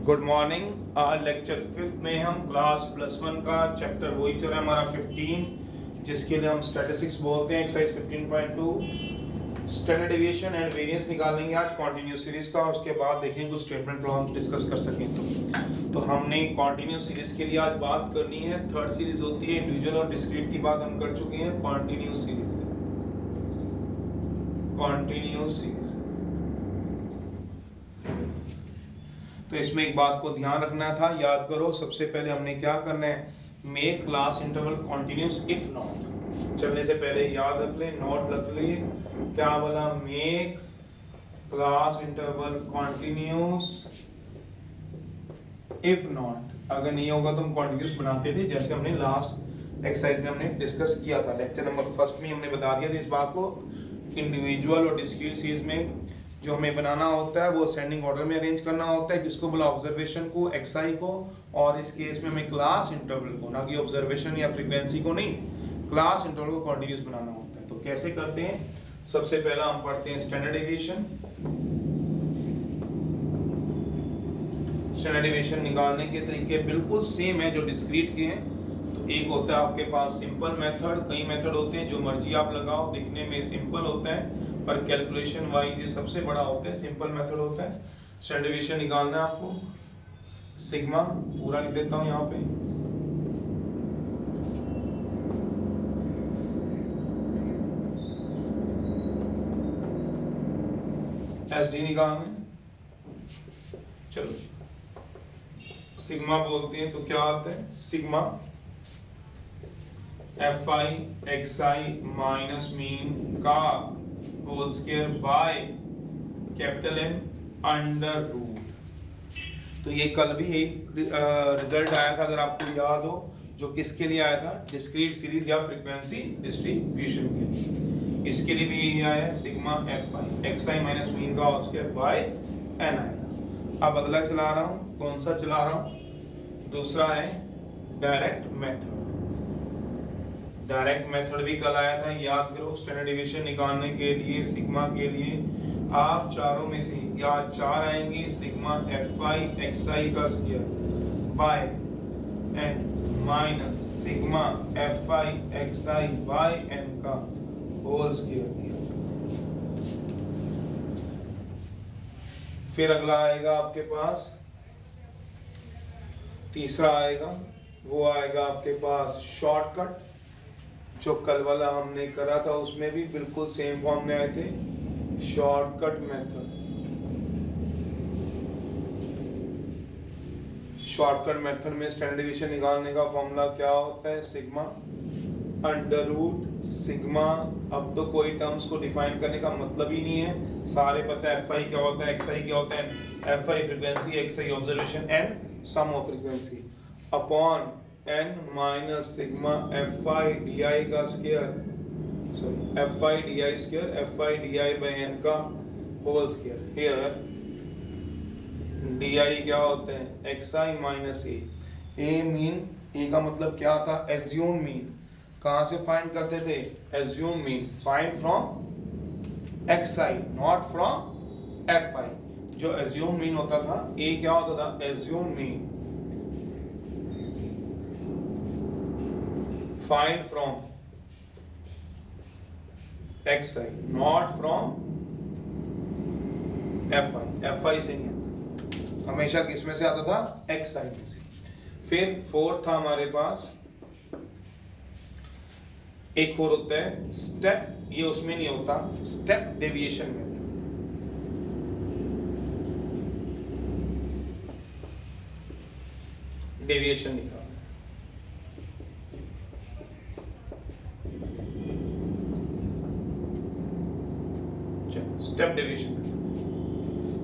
Good morning. आज lecture 5th में हम क्लास +1 का चैप्टर वही चल रहा है हमारा 15, जिसके लिए हम स्टैटिस्टिक्स बोलते हैं। Exercise 15.2 standard deviation and variance निकालेंगे आज कॉन्टिन्यूस सीरीज का। उसके बाद देखेंगे कुछ स्टेटमेंट प्रॉब्लम्स डिस्कस कर सकें। तो हमने कॉन्टिन्यूस सीरीज के लिए आज बात करनी है। थर्ड सीरीज होती है इंडिविजुअल और डिस्क्रीट की बात हम कर चुके हैं। कॉन्टिन्यूस सीरीज तो इसमें एक बात को ध्यान रखना था, याद करो। सबसे पहले हमने क्या करना है, make class interval continuous if not. चलने से पहले याद रख ले, नॉट रख ले। क्या बोला, make class interval continuous if not. अगर नहीं होगा तो हम कॉन्टिन्यूस बनाते थे, जैसे हमने लास्ट एक्सरसाइज में हमने डिस्कस किया था। लेक्चर नंबर 1 में हमने बता दिया था इस बात को। इंडिविजुअल और डिस्क्रीट सीरीज में जो हमें बनाना होता है वो असेंडिंग ऑर्डर में अरेंज करना होता है। किसको बोला, ऑब्जर्वेशन को, एक्सआई को। और इस केस में हमें क्लास इंटरवल को, ना कि ऑब्जर्वेशन या फ्रीक्वेंसी को नहीं, क्लास इंटरवल को कॉन्टिन्यूस बनाना होता है। तो कैसे करते हैं, सबसे पहला हम पढ़ते हैं स्टैंडर्ड डेविएशन। स्टैंडर्ड डेविएशन निकालने के तरीके बिल्कुल सेम है जो डिस्क्रीट के हैं। तो एक होता है आपके पास सिंपल मेथड, कई मेथड होते हैं, जो मर्जी आप लगाओ। दिखने में सिंपल होता है पर कैलकुलेशन वाइज ये सबसे बड़ा होता है, सिंपल मेथड होता है। स्टैंडर्ड डेविएशन निकालना है आपको। सिग्मा पूरा लिख देता हूं यहाँ पे, एसडी निकालना है। चलो सिग्मा बोलते हैं तो क्या आता है, sigma F I X I minus mean का whole square by capital M under root. तो ये कल भी एक रिजल्ट आया था, अगर आपको याद हो, जो किसके लिए आया था, डिस्क्रीट सीरीज या फ्रीक्वेंसी डिस्ट्रीब्यूशन के लिए। इसके लिए भी यही आया है, sigma F I X I minus mean का होल स्क्वायर बाय एन आएगा। अब अगला चला रहा हूँ, कौन सा चला रहा हूँ, दूसरा है डायरेक्ट मेथड। डायरेक्ट मेथड भी कल आया था, याद करो। स्टैंडर्ड डेविएशन निकालने के लिए सिग्मा के लिए आप चारों में से या 4 आएंगे, sigma F I X I का square by N minus sigma F I X I by N का होल स्क्वायर। फिर अगला आएगा आपके पास, तीसरा आएगा, वो आएगा आपके पास शॉर्टकट। जो कल वाला हमने करा था उसमें भी बिल्कुल सेम फॉर्म में आए थे, शॉर्टकट मेथड। शॉर्टकट मेथड में स्टैंडर्ड डेविएशन निकालने का फॉर्मूला क्या होता है, सिग्मा अंडर रूट सिग्मा। अब तो कोई टर्म्स को डिफाइन करने का मतलब ही नहीं है, सारे पता है। एफ आई क्या होता है, एक्स आई क्या होता है, F I frequency, X I observation and sum of frequency upon n minus sigma F I D I का square, sorry F I D I square, F I D I by N का whole square. Here D I क्या होता है, X I minus A mean, A का मतलब क्या था, assume mean. कहाँ से फाइंड करते थे, assume mean, find from x I not from F I. जो एज्यूम मीन होता था, ए क्या होता था, assume mean, find from xi not from fi से नहीं आता, हमेशा किस में से आता था, xi में से। फिर फोर्थ था हमारे पास, एक और होता है स्टेप, ये उसमें नहीं होता, स्टेप डेविएशन में। डेविएशन निकाल, step deviation.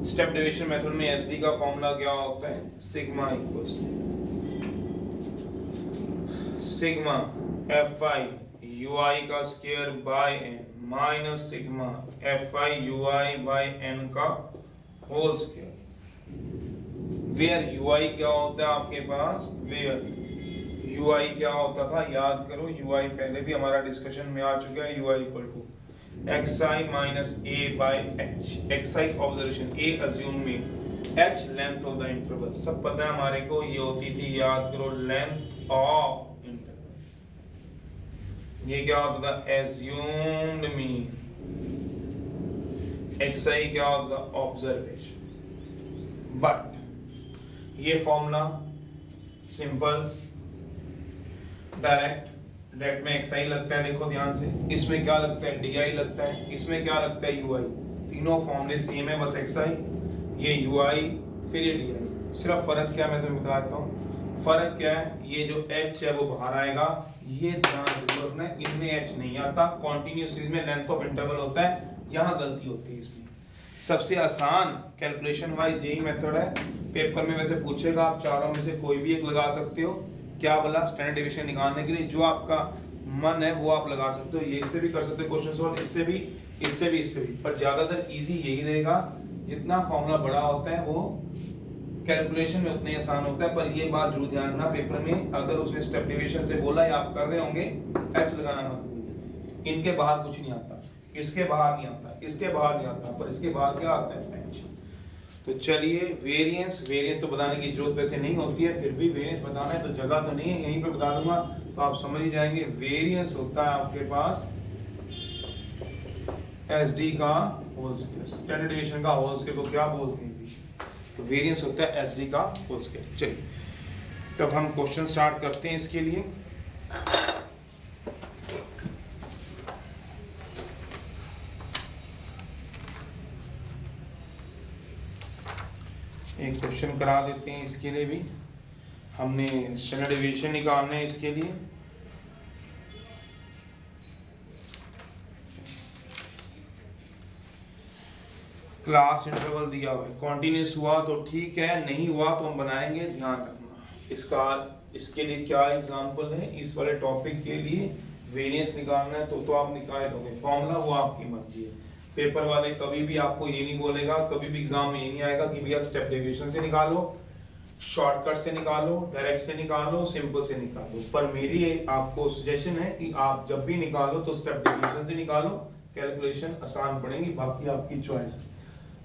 Step deviation method में एसडी का फॉर्मूला क्या होता है, sigma equals to sigma F I U I का square by N minus sigma F I U I by N का whole square. Where U I क्या होता है आपके पास, वेयर यू आई क्या होता था, याद करो। यू आई पहले भी हमारा डिस्कशन में आ चुका है, U I equal to xi minus a by h, xi observation, a assume mean, h length of the interval, सब पता है हमारे को, ये होती थी, याद करो, लेंथ ऑफ इंटरवल। ये क्या होता था, एज्यूम्ड मीन, xi क्या होता था, ऑब्जर्वेशन। बट ये फॉर्मूला सिंपल, डायरेक्ट में xi लगता है, देखो ध्यान से, इसमें क्या लगता है, di लगता है, इसमें क्या लगता है, ui, तीनों फॉर्मूले सेम है, बस xi, ये ui, फिर ये di। सिर्फ फर्क क्या है मैं तुम्हें बता देता हूँ, फर्क क्या है, ये जो h है वो बाहर आएगा, ये ध्यान जरूर रखना है, इनमें h नहीं आता, कॉन्टिन्यूस सीरीज में लेंथ ऑफ इंटरवल होता है, यहाँ गलती होती है इसमें। सबसे आसान कैलकुलेशन वाइज यही मेथड है, पेपर में वैसे पूछेगा, आप चारों में से कोई भी एक लगा सकते हो, क्या बोला, स्टैंडर्ड डेविएशन निकालने के लिए जो आपका मन है वो आप लगा सकते हो, ये इससे भी कर सकते हो क्वेश्चन सॉल्व, इससे भी, इससे भी, इससे भी, पर ज्यादातर इजी यही रहेगा, जितना फॉर्मूला बड़ा होता है वो कैलकुलेशन में उतना ही आसान होता है। पर ये बात जरूर ध्यान रखना, पेपर में अगर उसने स्टेप डेविएशन से बोला या आप कर रहे होंगे, एच लगाना मत भूलिए, इनके बाहर कुछ नहीं आता, इसके बाहर नहीं आता, इसके बाहर नहीं आता, पर इसके बाहर क्या आता है, एच। तो चलिए, वेरिएंस तो बताने की जरूरत वैसे नहीं होती है, फिर भी वेरिएंस बताना है तो जगह तो नहीं है, यहीं पे बता दूंगा तो आप समझ ही जाएंगे। वेरिएंस होता है आपके पास एसडी का होल स्क्वायर, स्टैंडर्ड डेविएशन का होल स्क्वायर को क्या बोलते हैं, तो वेरिएंस होता है एसडी का होल स्क्वायर। चलिए तब हम क्वेश्चन स्टार्ट करते हैं इसके लिए। एक क्वेश्चन करा देते हैं इसके लिए भी, हमने स्टैंडर्ड डेविएशन निकालना है इसके लिए। क्लास इंटरवल दिया हुआ है, कॉन्टिन्यूस हुआ तो ठीक है, नहीं हुआ तो हम बनाएंगे, ध्यान रखना इसका। इसके लिए क्या एग्जांपल है, इस वाले टॉपिक के लिए वेरिएंस निकालना है तो आप निकाल दोगे, फॉर्मूला वो आपकी मर्जी है। पेपर वाले कभी भी आपको ये नहीं बोलेगा, कभी भी एग्जाम में ये नहीं आएगा कि भैया स्टेप डेविएशन से निकालो, शॉर्टकट से निकालो, डायरेक्ट से निकालो, सिंपल से निकालो, पर मेरी आपको सजेशन है कि आप जब भी निकालो तो स्टेप डेविएशन से निकालो, कैलकुलेशन आसान पड़ेगी, बाकी आपकी चॉइस है।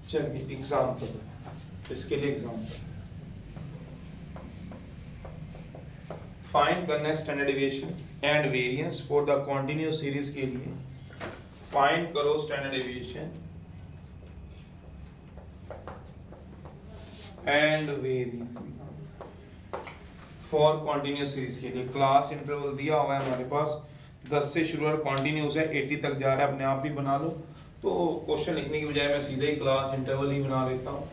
चलिए एग्जाम्पल, इसके लिए एग्जाम्पल फाइंड करना है standard deviation and variance for the continuous series के लिए। फाइंड करो standard deviation and variance for continuous series के लिए। क्लास इंटरवल दिया हुआ है हमारे पास, 10 से शुरू और कंटीन्यूअस है, 80 तक जा रहा है, अपने आप भी बना लो। तो क्वेश्चन लिखने की बजाय मैं सीधे ही क्लास इंटरवल ही बना लेता हूँ।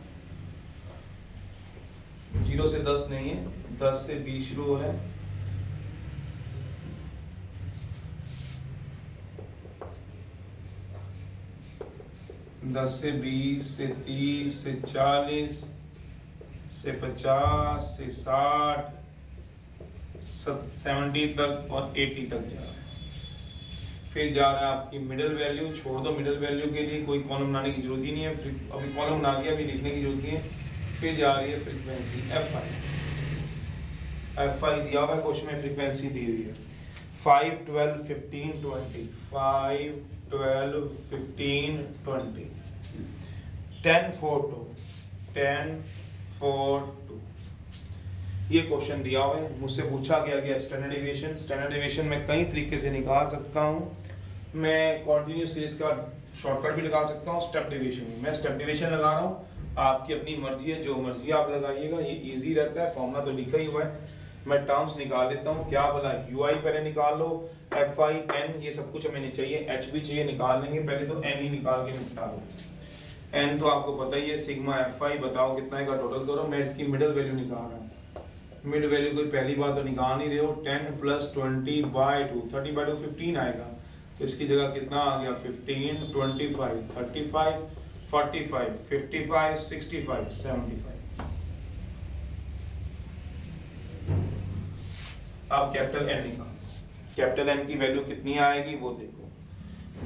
0 से 10 नहीं है, 10 से 20 शुरू हो रहा है, दस से 20 से 30 से 40 से 50 से 60 70 तक और 80 तक जा रहा है। फिर जा रहा है आपकी मिडिल वैल्यू, छोड़ दो मिडिल वैल्यू के लिए कोई कॉलम बनाने की जरूरत ही नहीं है, अभी कॉलम बना दिया, अभी लिखने की जरूरत नहीं है। फिर जा रही है फ्रीक्वेंसी एफ आई दिया हुआ है क्वेश्चन में, फ्रीक्वेंसी दी हुई है 5 12 15 20, 5 12 15 20, 10 4 2, 10 4 2। ये क्वेश्चन दिया हुआ है, मुझसे पूछा गया स्टैंडर्ड डेविएशन। स्टैंडर्ड डेविएशन में कई तरीके से निकाल सकता हूँ, मैं कॉन्टिन्यूस सीरीज का शॉर्टकट भी लगा सकता हूँ, स्टेप डेविएशन में मैं स्टेप डेविएशन लगा रहा हूँ, आपकी अपनी मर्जी है, जो मर्जी आप लगाइएगा, ये इजी रहता है, फॉर्मूला तो लिखा ही हुआ है। मैं टर्म्स निकाल लेता हूँ, क्या बोला, ui पहले निकाल लो, fi n ये सब कुछ हमें नहीं चाहिए, h भी चाहिए, निकाल लेंगे, पहले तो n ही निकाल के निपटा लो। n तो आपको पता ही है, सिग्मा fi बताओ कितना है का टोटल करो, मैं इसकी मिडिल वैल्यू निकाल रहा हूँ। मिड वैल्यू कोई पहली बार तो निकाल नहीं रहे हो, 10 + 20/2, 30/2 15 आएगा, तो इसकी जगह कितना आ गया, 15 25 35 45 55 65 75। अब कैपिटल N निकाल, कैपिटल N की वैल्यू कितनी आएगी वो देखो,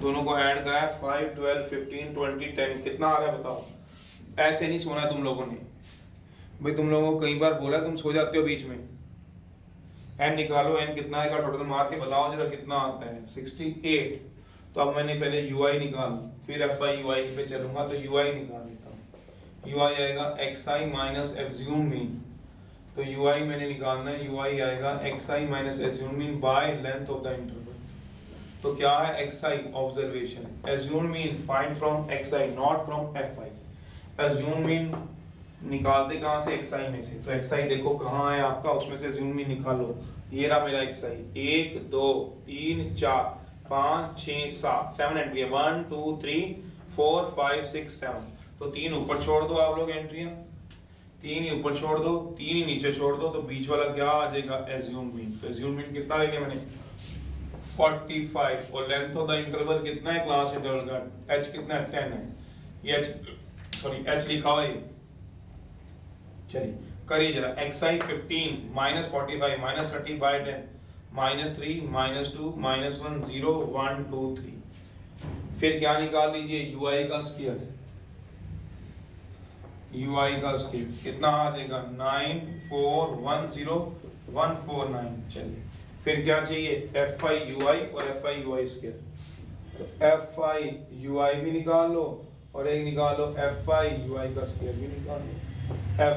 दोनों को ऐड करा है, 5 12 15 20 10, कितना आ रहा है बताओ। ऐसे नहीं सोना है तुम लोगों ने भाई, तुम लोगों को कई बार बोला, तुम सो जाते हो बीच में। n निकालो, n कितना आएगा टोटल मार के बताओ जरा कितना आता है, 68। तो अब मैंने पहले ui निकाला, फिर fi ui पे चलूंगा तो ui निकाल लेता हूँ, यू आई आएगा x I minus assume mean, तो यू आई मैंने निकालना है, यू आई आएगा x I minus assume mean by length of the interval. तो क्या है X I observation, assume mean find from x I not from F I. Assume mean निकालते कहाँ से, एक्स आई में से, तो एक्स आई देखो कहाँ है आपका, उसमें से एज्यूम मीन निकालो। ये रहा मेरा एक्स आई, 1 2 3 4 5 6 7 7 एंट्री है, 1 2 3 4 5 6 7, तो 3 ऊपर छोड़ दो आप लोग एंट्रियां, 3 ही ऊपर छोड़ दो, 3 ही नीचे छोड़ दो, तो बीच वाला क्या आ जाएगा एज्यूम मीन। तो एज्यूम मीन कितना ले लिया मैंने 45, और लेंथ ऑफ द इंटरवल कितना है क्लास इंटरवल का, h कितना है 10 है, ये h लिखा हुआ है। चलिए करिए जरा, xi 15 minus 45 minus 30 by 10 minus 3 minus 2 minus 1 0 1 2 3। फिर क्या निकाल लीजिए ui का स्क्वायर, ui का स्क्वायर कितना आ जाएगा 9 4 1 0 1 4 9। चलिए फिर क्या चाहिए fi ui और fi ui स्क्वायर, तो fi ui भी निकाल लो और एक निकाल लो fi ui का स्क्वायर भी निकाल लो।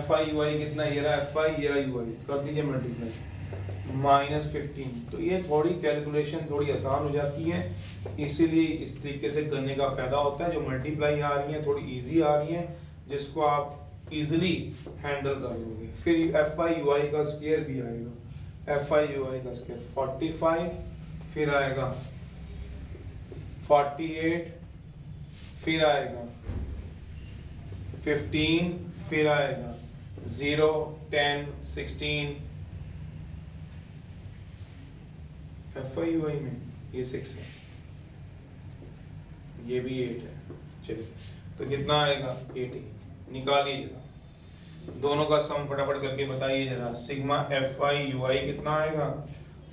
fi ui कितना, ये रहा fi ये रहा ui, कर दीजिए मल्टीप्लाई माइनस 15। तो ये थोड़ी कैलकुलेशन थोड़ी आसान हो जाती है, इसीलिए इस तरीके से करने का फायदा होता है। जो मल्टीप्लाई आ रही है थोड़ी इजी आ रही है, जिसको आप इजीली हैंडल कर लोगे। फिर fi ui का स्क्वायर भी आएगा, fi ui का स्क्वायर 45, फिर आएगा 48, फिर आएगा 15, फिर आएगा 0 10 16, fi ui में ये 6 है, ये भी 8 है। चलिए तो कितना आएगा 80, निकालिए जरा दोनों का सम फटाफट करके बताइए जरा। सिग्मा fi ui कितना आएगा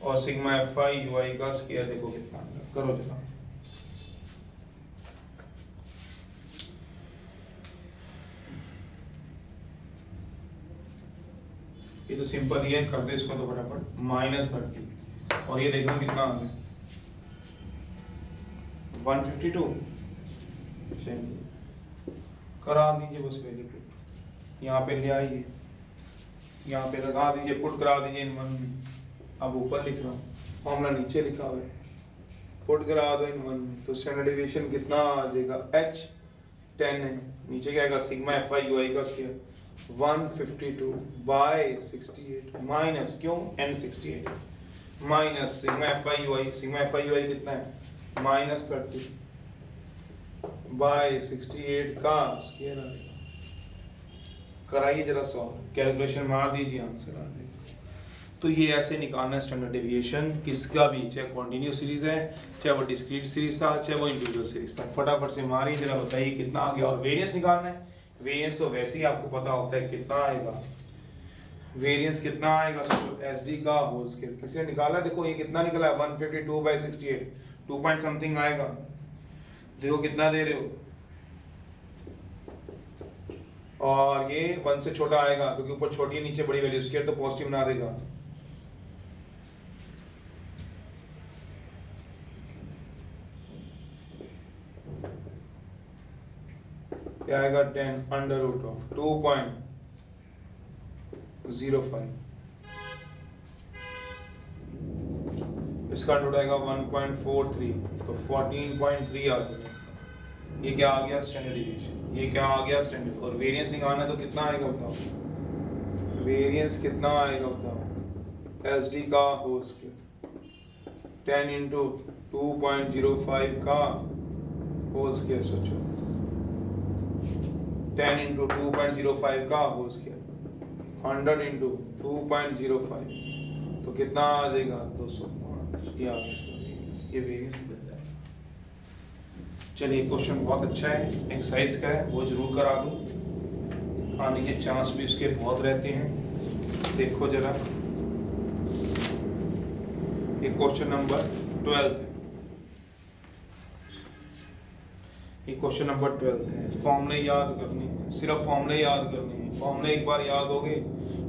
और सिग्मा fi ui का स्क्वायर देखो कितना आएगा, करो जरा। ये तो सिंपल ही है, कर दे इसको तो फटाफट माइनस 30, और ये देखना कितना आ गया 152। करा दीजिए बस पहले पुट, यहाँ पे ले आइए, यहाँ पे लगा दीजिए, पुट करा दीजिए इन वन में। अब ऊपर लिख रहा हूँ, फॉर्मूला नीचे लिखा हुआ है, पुट करा दो इन वन में, तो स्टैंडर्ड डेविएशन कितना आ जाएगा h 10 है, नीचे क्या आएगा सिग्मा fi ui का स्क्वायर 152 बाय 68 माइनस क्यों n 68 minus sigma fi ui कितना है माइनस 30 बाय 68 का स्क्वायर आएगा। कराइए जरा सॉल्व, कैलकुलेशन मार दीजिए, आंसर आ जाएगा। तो ये ऐसे निकालना है स्टैंडर्ड डेविएशन किसका भी, चाहे कॉन्टिन्यूस सीरीज है, चाहे वो डिस्क्रीट सीरीज था, चाहे वो इंडिविजुअल सीरीज था। फटाफट से मारिए जरा, बताइए कितना आ गया। और वेरिएंस निकालना है, वेरिएंस तो वैसे ही आपको पता होता है कितना आएगा, वेरिएंस कितना आएगा सोचो, एसडी का होल स्क्वायर किसी ने निकाला, देखो ये कितना निकला है 152 बाय 68, 2 पॉइंट समथिंग आएगा। देखो कितना दे रहे हो, और ये 1 से छोटा आएगा क्योंकि ऊपर छोटी है नीचे बड़ी वैल्यू, स्क्वायर तो पॉजिटिव बना देगा। क्या आएगा 10 अंडर रूट ऑफ 2.05, इसका टोटल आएगा 1.43, तो 14.3 आ जाएगा। ये क्या आ गया स्टैंडर्ड डेविएशन, ये क्या आ गया स्टैंडर्ड। और वेरिएंस निकालना है तो कितना आएगा बताओ, वेरिएंस कितना आएगा बताओ, एसडी का होल स्क्वायर 10 इंटू 2.05 का होल स्क्वायर, सोचो 10 इंटू 2.05 का होल स्क्वायर 100 इंटू 2.05, तो कितना आ जाएगा 205। ये आ गया, ये वेरिएंस निकल जाएगा। चलिए क्वेश्चन बहुत अच्छा है, एक्सरसाइज का है, वो जरूर करा दूं, आने के चांस भी उसके बहुत रहते हैं। देखो जरा, ये क्वेश्चन नंबर 12 है, ये क्वेश्चन नंबर 12 है। फॉर्मूले याद करने हैं, सिर्फ फॉर्मूले याद करने हैं। फॉर्मूले एक बार याद हो गए,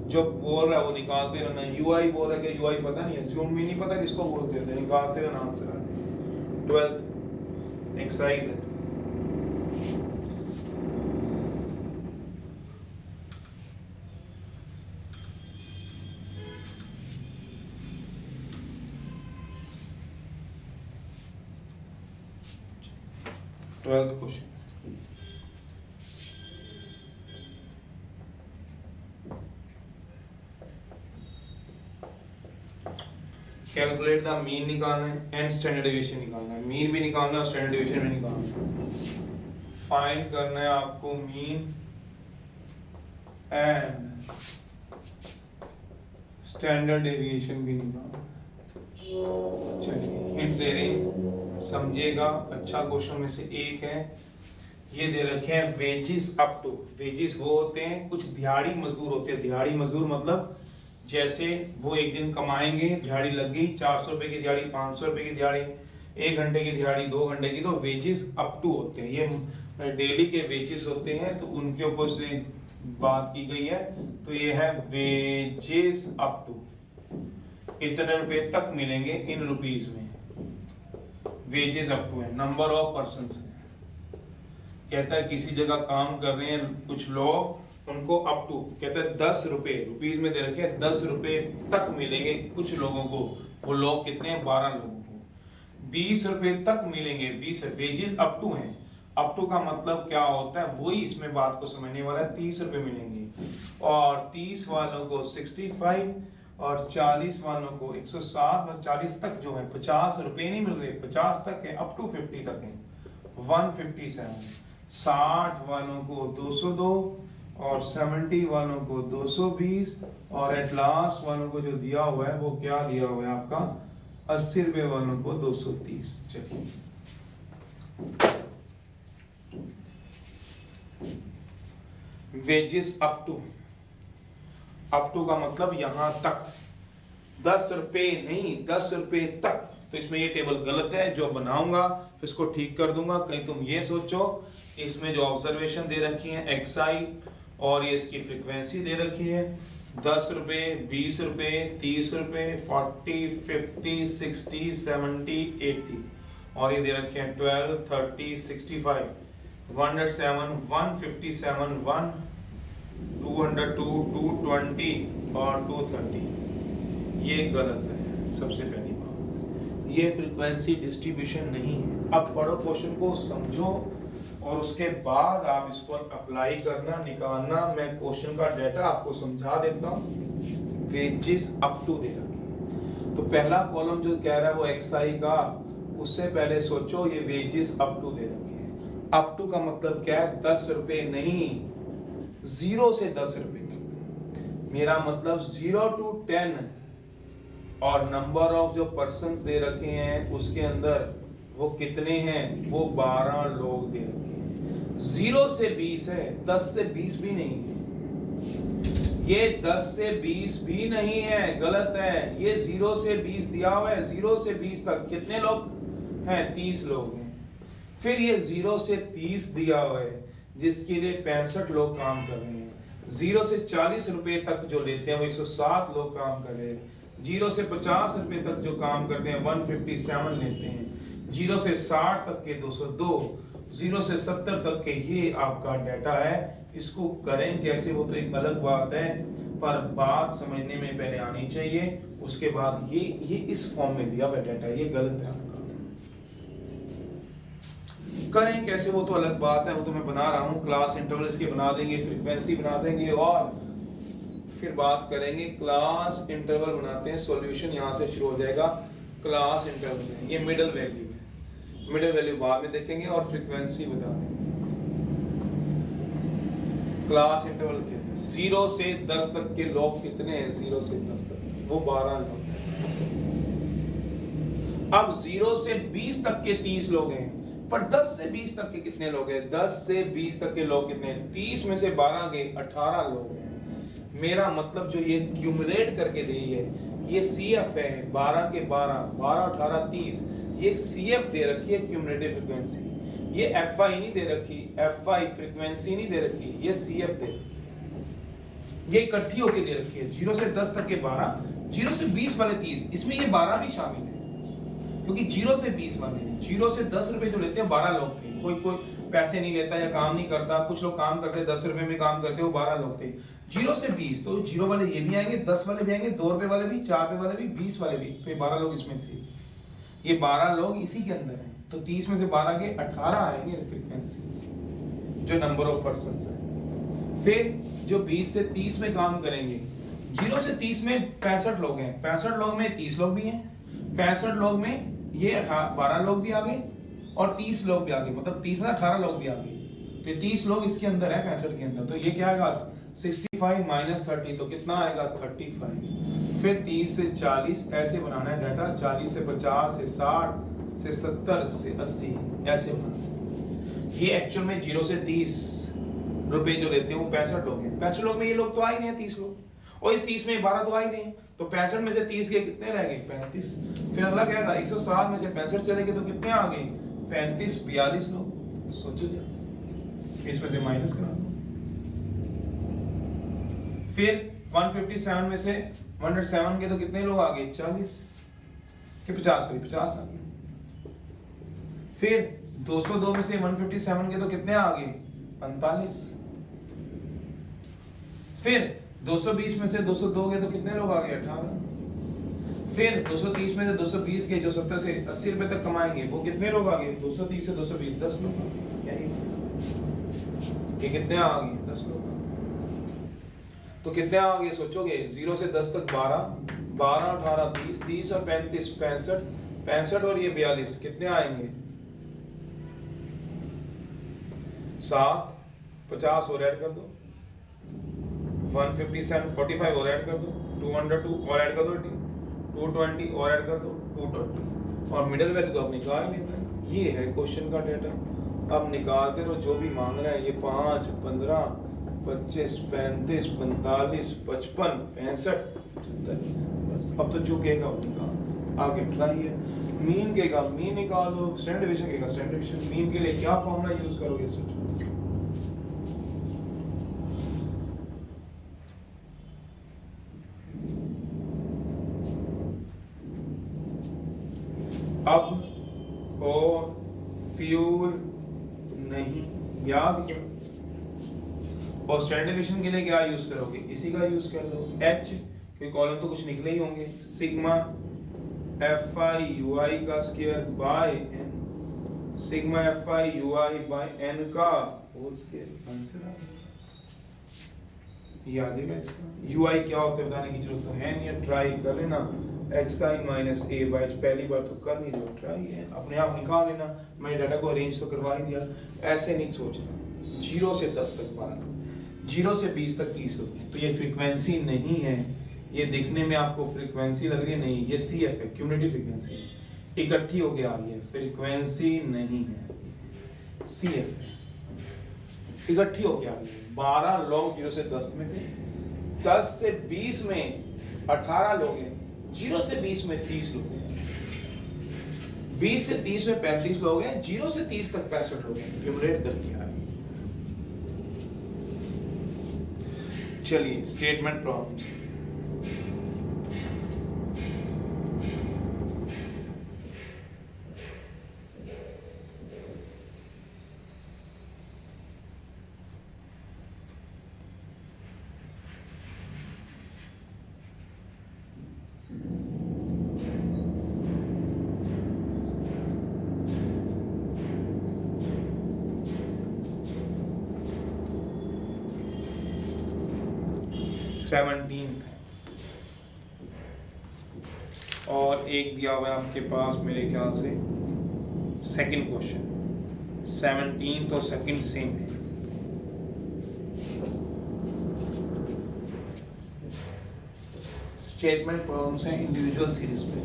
जो बोल रहा है वो निकालते रहना। यूआई बोल रहा है कि यूआई पता नहीं है, ज़ूम भी नहीं पता किसको बोलते थे, निकालते रहना आंसर आ जाए। 12 एक्सरसाइज है, 12th question. Calculate the mean निकालना है एंड स्टैंडर्ड डेविएशन निकालना है। मीन भी निकालना है और स्टैंडर्ड डेविएशन भी निकालना है। फाइंड करना है आपको मीन एंड स्टैंडर्ड डेविएशन भी निकालना है। चलिए हिंट दे रहे हैं, समझिएगा। अच्छा क्वेश्चन में से एक है, ये दे रखे हैं वेजिस अप टू। वेजिस वो होते हैं कुछ दिहाड़ी मजदूर होते हैं। दिहाड़ी मजदूर मतलब जैसे वो एक दिन कमाएंगे, दिहाड़ी लग गई 400 रुपए की दिहाड़ी, 500 रुपए की दिहाड़ी, 1 घंटे की दिहाड़ी, 2 घंटे की, तो वेजेस अप टू होते हैं। ये डेली के वेजेस होते हैं, तो उनके ऊपर से बात की गई है। तो ये है वेजेस अप टू, इतने रुपए तक मिलेंगे इन रुपीस में। वेजेस अप टू है, नंबर ऑफ पर्सन है। कहता है किसी जगह काम कर रहे हैं कुछ लोग, उनको अप टू कहते हैं 10 रुपए, रुपीज में दे रखे हैं 10 रुपए तक मिलेंगे कुछ लोगों को। वो लोग कितने हैं? 12 लोगों को। 20 रुपए तक मिलेंगे, 20 वेजेस अप टू हैं। अप टू का मतलब क्या होता है, वही इसमें बात को समझने वाला है। 30 रुपए मिलेंगे, और 30 वालों को 65, और 40 वालों को 160, और 40 तक जो है 50 रुपए नहीं मिल रहे, 50 तक है, अप टू 50 तक है 157। 60 वालों को 202, और 70 वालों को 220, और एट लास्ट वालों को जो दिया हुआ है वो क्या दिया हुआ है आपका 80 रुपए वालों को 230। चलिए wages up to, up to का मतलब यहां तक, 10 रुपए नहीं 10 रुपए तक। तो इसमें ये टेबल गलत है, जो बनाऊंगा फिर इसको ठीक कर दूंगा। कहीं तुम ये सोचो इसमें जो ऑब्जर्वेशन दे रखी है एक्सआई, और ये इसकी फ्रीक्वेंसी दे रखी है 10 रुपए, 20 रुपए, 30 रुपए, 40, 50, 60, 70, 80, और ये दे रखे हैं 12, 30, 65, 107, 157, 1, 202, 220 और 230। ये गलत है सबसे पहली बात, ये फ्रीक्वेंसी डिस्ट्रीब्यूशन नहीं है। अब पढ़ो क्वेश्चन को, समझो, और उसके बाद आप इसको अप्लाई करना, निकालना। मैं क्वेश्चन का डेटा आपको समझा देता हूँ। वेजेस अप टू दे रखी, तो पहला कॉलम जो कह रहा है वो एक्सआई का, उससे पहले सोचो ये वेजेस अप टू दे रखी है। अप टू का मतलब क्या है? 10 रुपए नहीं, 0 से 10 रुपए तक। मेरा मतलब 0 to 10, और नंबर ऑफ जो पर्सन्स दे रखे हैं उसके अंदर वो कितने हैं? वो 12 लोग दे रखे हैं। 0 से 20 है, 10 से 20 भी नहीं है। ये 10 से 20 भी नहीं है, गलत है। ये 0 से 20 दिया हुआ है। 0 से 20 तक कितने लोग हैं? 30 लोग हैं। फिर ये 0 से 30 दिया हुआ है, जिसके लिए 65 लोग काम कर रहे हैं। 0 से 40 रुपए तक जो लेते हैं वो 107 लोग काम कर रहे हैं। 0 से 50 रुपए तक जो काम करते हैं 157 लेते हैं। 0 से 60 तक के 202, 0 से 70 तक के ये आपका डाटा है। इसको करें कैसे वो तो एक अलग बात है, पर बात समझने में पहले आनी चाहिए। उसके बाद ये इस फॉर्म में दिया हुआ डाटा, ये गलत है आपका। करें कैसे वो तो अलग बात है, वो तो मैं बना रहा हूँ। क्लास इंटरवल इसके बना देंगे, फ्रीक्वेंसी बना देंगे, और फिर बात करेंगे। क्लास इंटरवल बनाते हैं, सॉल्यूशन यहाँ से शुरू हो जाएगा। क्लास इंटरवल ये मिडिल वैल्यू है, मिडिल वैल्यू बाद में देखेंगे, और फ्रीक्वेंसी बता देंगे। क्लास इंटरवल क्या है? 0 से 10 तक के लोग कितने हैं? 0 से 10 तक वो 12 लोग हैं। अब 0 से 20 तक के 30 लोग हैं, पर 10 से 20 तक के कितने लोग हैं? 10 से 20 तक के लोग कितने हैं? 30 में से 12 गए, 18 लोग हैं। मेरा मतलब जो ये क्यूमुलेट करके दी है, ये CF है 12 के 12, 12, 18, 30। ये CF दे रखी है, क्यूमुलेटिव फ्रीक्वेंसी। ये FI नहीं दे रखी, FI फ्रीक्वेंसी नहीं दे रखी, ये CF दे रखी। ये इकट्ठी होके दे रखी है। 0 से 10 तक के 12, 0 से 20 वाले 30, इसमें ये 12 भी शामिल है, क्योंकि 0 से 20 वाले 0 से 10 रुपए जो लेते हैं 12 लोग थे। कोई पैसे नहीं लेता या काम नहीं करता, कुछ लोग काम करते 10 रुपए में काम करते, वो 12 लोग थे। 0 से 20, तो 0 वाले ये भी आएंगे, 10 वाले भी आएंगे, 2 रुपए वाले भी, 4 रुपए वाले भी, 20 वाले भी, तो ये 12 लोग इसमें थे। ये 12 लोग इसी के अंदर हैं। तो 30 में से 12 के 18 आएंगे फ्रीक्वेंसी, जो नंबर ऑफ पर्सन्स है। फिर जो 20 से 30 में काम करेंगे, 0 से 30 में 65 लोग हैं, 65 लोग में 30 लोग भी हैं, 65 लोग में ये 12 लोग भी आ गए और 30 लोग भी आ गए, मतलब 30 में 18 लोग भी आ गए, तो 30 लोग इसके अंदर है 65 के अंदर। तो ये क्या आएगा 65 माइनस 30, तो कितना आएगा 35। फिर 30 से 40 ऐसे बनाना है डाटा, 40 से 50 से 60 से 70 से 80 ऐसे बनाना है। ये एक्चुअल में 0 से 30 रुपए जो लेते हैं वो 65 लोग हैं। 65 लोग में ये लोग तो आ ही नहीं है 30 लोग, और इस 30 में 12 तो आ ही नहीं है, तो 65 में से 30 के कितने रह गए 35। फिर अगला क्या आएगा 160 में से 65 चले गए तो कितने आ गए 35, 42 लोग। सोचो क्या, इसमें से माइनस करा दो। फिर 157 में से 107 के तो कितने लोग आ गए 40 के 50 आ गए। फिर 202 में से 157 के तो कितने आ गए 45। फिर 220 में से 202 के तो कितने लोग आ गए 18। फिर 230 में से 220 के जो 70 से 80 रुपए तक कमाएंगे वो कितने लोग आ गए 230 से 220 10 लोग आ गए। ये कितने आ गए 10 लोग। तो कितने आ गए सोचोगे 0 से 10 तक 12, 12 18 30, 30 और 35 65, 65 और ये 42 कितने आएंगे 7, 50 और ऐड कर दो, 157 45 और ऐड कर दो, 202 और ऐड कर दो, 220 और ऐड कर दो, 220 और मिडिल वैल्यू तो अब निकाल लेना है। ये है क्वेश्चन का डेटा। अब निकालते रहो जो भी मांग रहा है, ये 5, 15, 25, 35, 45, 55, 65, 75। अब तो जो कहेगा वो निकाल, आगे ट्राई है। मीन कहेगा मीन निकालो, स्टैंडर्ड डिवीजन कहेगा स्टैंडर्ड डिवीजन। मीन के लिए क्या फॉर्मूला यूज करोगे सोचो। अब और फ्यूल नहीं, याद करो। और स्टैंडर्ड डिवीजन के लिए क्या यूज करोगे, इसी का यूज कर लो H, क्योंकि कॉलम तो कुछ निकले ही होंगे, सिग्मा FI UI का square by n, sigma FI UI by n का होल स्क्वायर। आंसर आ गया। याद है इसका UI क्या होता है बताने की जरूरत तो है नहीं, ट्राई कर लेना। xi माइनस a बाय, पहली बार तो कर नहीं दो, ट्राई है, अपने आप निकाल लेना। मैंने डाटा को अरेंज तो करवा ही दिया। ऐसे नहीं सोचना 0 से 10 तक 12, 0 से 20 तक 30 होती है, तो ये फ्रीक्वेंसी नहीं है। ये दिखने में आपको फ्रीक्वेंसी लग रही है, नहीं, ये CF है, क्यूमुलेटिव फ्रीक्वेंसी इकट्ठी होके आ रही है, फ्रीक्वेंसी नहीं है, CF है, इकट्ठी होके आ रही है। 12 लोग 0 से 10 में थे, 10 से 20 में 18 लोग हैं, 0 से 20 में 30 लोग हैं, 20 से 30 में 35 लोग हैं, 0 से 30 तक 65 लोग हैं, क्यूमुलेट करके आ रही है। चलिए स्टेटमेंट प्रॉब्लम्स। और एक दिया हुआ है आपके पास मेरे ख्याल से सेकंड क्वेश्चन, 17 और सेकंड सेम है। स्टेटमेंट प्रॉब्लम्स हैं इंडिविजुअल सीरीज पे,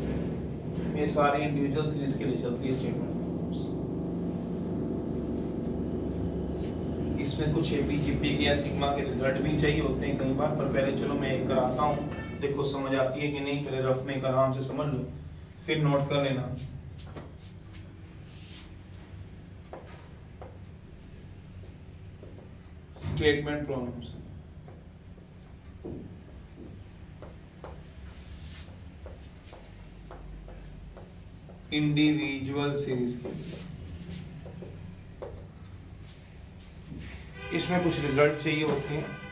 ये सारे इंडिविजुअल सीरीज के लिए चलती है स्टेटमेंट प्रॉब्लम्स। इसमें कुछ APGP के या सिग्मा के रिजल्ट भी चाहिए होते हैं कई बार, पर पहले चलो मैं एक कराता हूँ, देखो समझ आती है कि नहीं, पहले रफ में एक आराम से समझ लो फिर नोट कर लेना। स्टेटमेंट प्रॉब्लम्स, इंडिविजुअल सीरीज के लिए इसमें कुछ रिजल्ट चाहिए होते हैं।